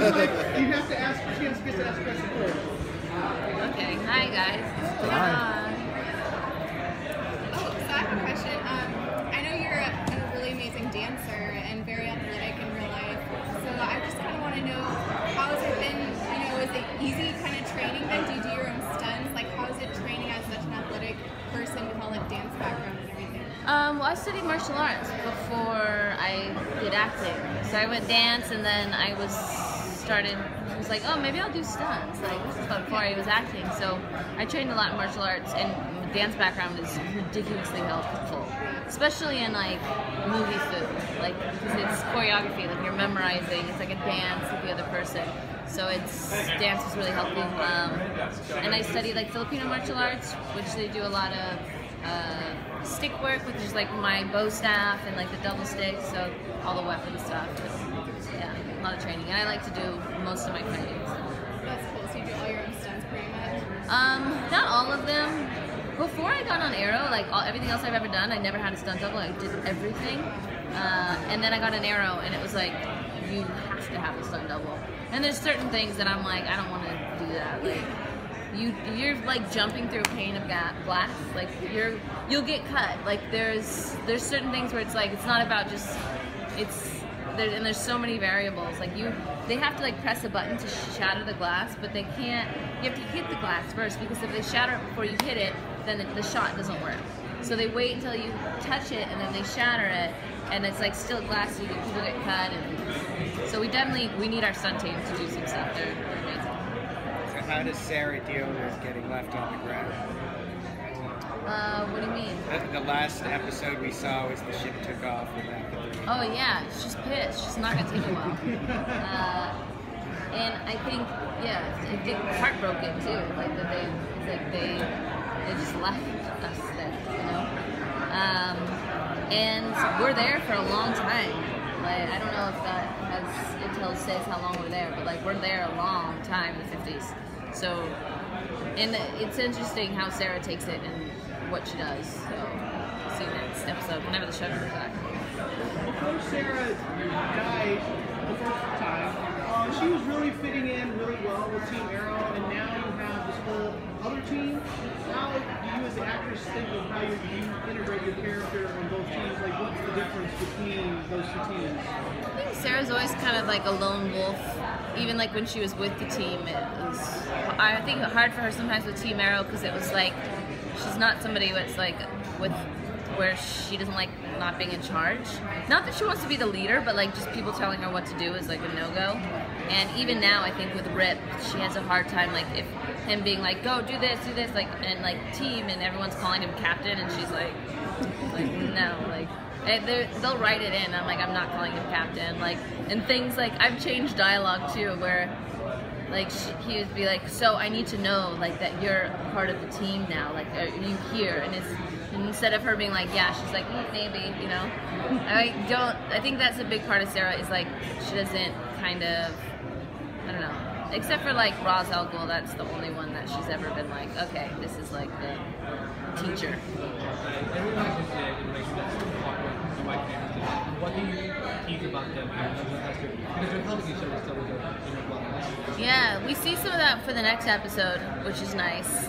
You have to ask. She gets to ask questions first. Okay. Hi guys. What's going on? Oh, so I have a question. I know you're a really amazing dancer and very athletic in real life. So I just kind of want to know, how has it been? You know, is it easy kind of training? Then do you do your own stunts? Like, how is it training as such an athletic person with all like dance background and everything? Well, I studied martial arts before I did acting. So I went dance, and then I was like, oh, maybe I'll do stunts. Like, this is fun before I was acting. So I trained a lot in martial arts, and the dance background is ridiculously helpful, especially in like movie food, like because it's choreography, like you're memorizing. It's like a dance with the other person. So dance is really helpful. And I studied like Filipino martial arts, which they do a lot of stick work, which is like my bow staff and like the double stick, so all the weapon stuff. Yeah, a lot of training, and I like to do most of my fighting. So. That's cool. So you do all your own stunts pretty much? Not all of them. Before I got on Arrow, like everything else I've ever done, I never had a stunt double. I did everything, and then I got an Arrow, and it was like you have to have a stunt double. And there's certain things that I'm like, I don't want to do that. Like, you're like jumping through a pane of glass. Like you'll get cut. Like there's certain things where it's like it's not about just and there's so many variables. Like they have to like press a button to shatter the glass, but they can't. You have to hit the glass first, because if they shatter it before you hit it, then the shot doesn't work. So they wait until you touch it, and then they shatter it, and it's like still glass, so people get cut. And so we need our stunt team to do some stuff. They're amazing. So how does Sarah deal with getting left on the ground? What do you mean? The last episode we saw was the ship took off without the three. Oh yeah, she's pissed. She's not gonna take a while. And I think, yeah, it's heartbroken too. Like that they just left us there, you know. And we're there for a long time. Like I don't know if that says how long we're there, but like we're there a long time in the 50s. So, and it's interesting how Sarah takes it and what she does. So, see you next episode whenever the show comes back. Before Sarah died the first time, she was really fitting in really well with Team Arrow, and now you have this whole other team. How do you as an actress think of how you integrate your character on both teams? Like, what's the difference between those two teams? I think Sarah's always kind of like a lone wolf. Even like when she was with the team, it was, I think, hard for her sometimes with Team Arrow, because it was like she's not somebody that's like where she doesn't like not being in charge. Not that she wants to be the leader, but like just people telling her what to do is like a no-go. And even now, I think with Rip, she has a hard time, like if him being like, go do this, like, and like team, and everyone's calling him captain, and she's like no, like. They'll write it in. I'm like, I'm not calling him captain. Like, and things like I've changed dialogue too, where like he would be like, so I need to know like that you're part of the team now. Like, are you here? And instead of her being like, yeah, she's like, maybe, you know. I think that's a big part of Sarah, is like she doesn't kind of, I don't know. Except for like Ra's al Ghul, that's the only one that she's ever been like, okay, this is like the teacher. What do you think about them? Because you're helping each other still with your blood. Yeah, we see some of that for the next episode, which is nice.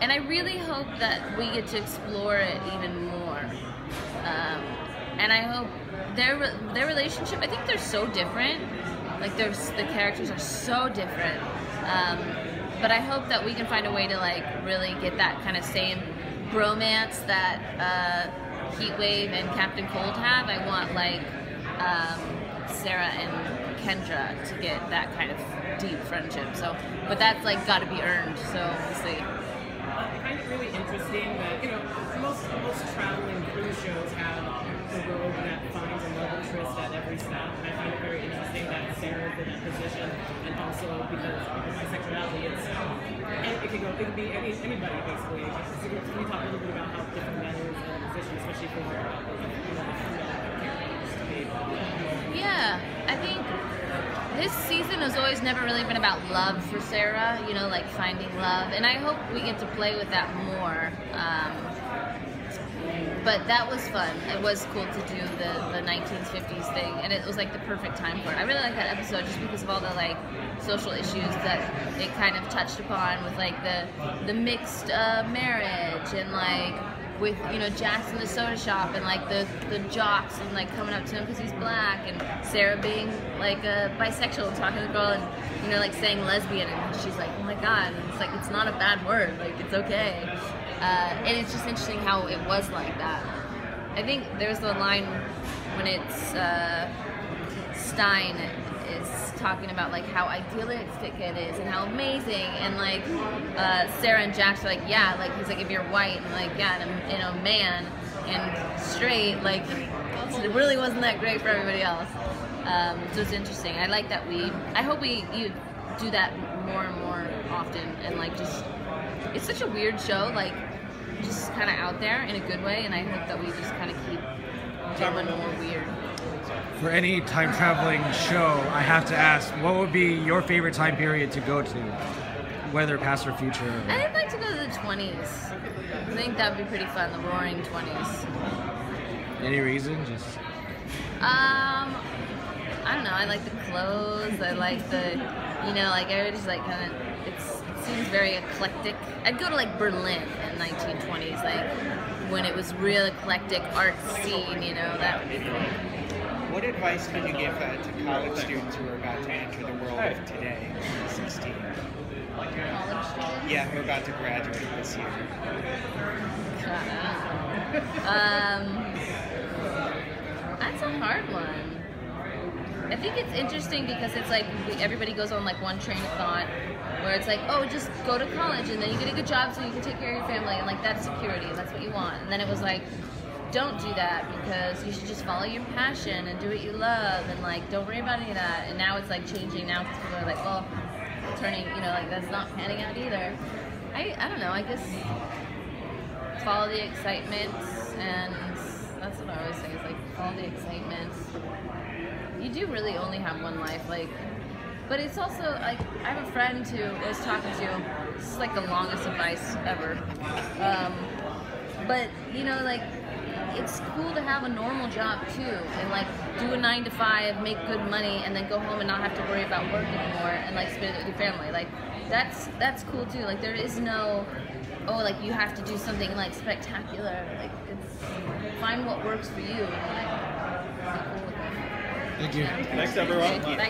And I really hope that we get to explore it even more. And I hope their relationship, I think they're so different. Like the characters are so different. But I hope that we can find a way to like really get that kind of same bromance that Heatwave and Captain Cold have. I want like Sarah and Kendra to get that kind of deep friendship. So, but that's like got to be earned. So we'll see. I find it really interesting that, you know, most traveling cruise shows have the rogue that finds a love interest at every stop, and I find it very interesting that Sarah's in that position, and also because of my sexuality, it could be anybody basically. So can you talk a little bit about how different that is in a position, especially for Yeah, I think this season has always never really been about love for Sarah, you know, like finding love, and I hope we get to play with that more. But that was fun. It was cool to do the 1950s thing, and it was like the perfect time for it. I really like that episode just because of all the like social issues that it kind of touched upon with like the mixed marriage and like with Jackson the soda shop and like the jocks and like coming up to him because he's black, and Sarah being like bisexual and talking to the girl and like saying lesbian, and she's like, oh my god, and it's like it's not a bad word, like it's okay. And it's just interesting how it was like that. I think there's the line when it's Stein is talking about like how idealistic it is and how amazing, and like Sarah and Jax are like, yeah, like he's like, if you're white and like and a man and straight, like it really wasn't that great for everybody else. So it's interesting. I like that I hope you do that more and more often, and like just it's such a weird show, like just kind of out there in a good way, and I hope that we just kind of keep doing more weird. For any time traveling show, I have to ask, what would be your favorite time period to go to, whether past or future? I'd like to go to the 20s. I think that would be pretty fun, the roaring 20s. Any reason? Just I don't know, I like the clothes, I like the, like everybody's like kind of, it seems very eclectic. I'd go to like Berlin in 1920s, like when it was real eclectic art scene, that would be cool. What advice could you give to college students who are about to enter the world of today, 16? College students? Yeah, who are about to graduate this year. That's a hard one. I think it's interesting because it's like everybody goes on like one train of thought where it's like, oh, just go to college and then you get a good job so you can take care of your family, and like that's security and that's what you want. And then it was like, don't do that because you should just follow your passion and do what you love and like don't worry about any of that. And now it's like changing now because people are like, well, turning, like that's not panning out either. I don't know, I guess follow the excitement, and that's what I always say, is like follow the excitement. You do really only have one life, like, but it's also like I have a friend who I was talking to. This is like the longest advice ever, but like it's cool to have a normal job too, and like do a 9 to 5, make good money, and then go home and not have to worry about work anymore, and like spend it with your family. Like that's cool too. Like there is no, oh, like you have to do something like spectacular. Like it's find what works for you, and like be cool with it. Thank you. Yeah. Thanks, everyone. Thanks.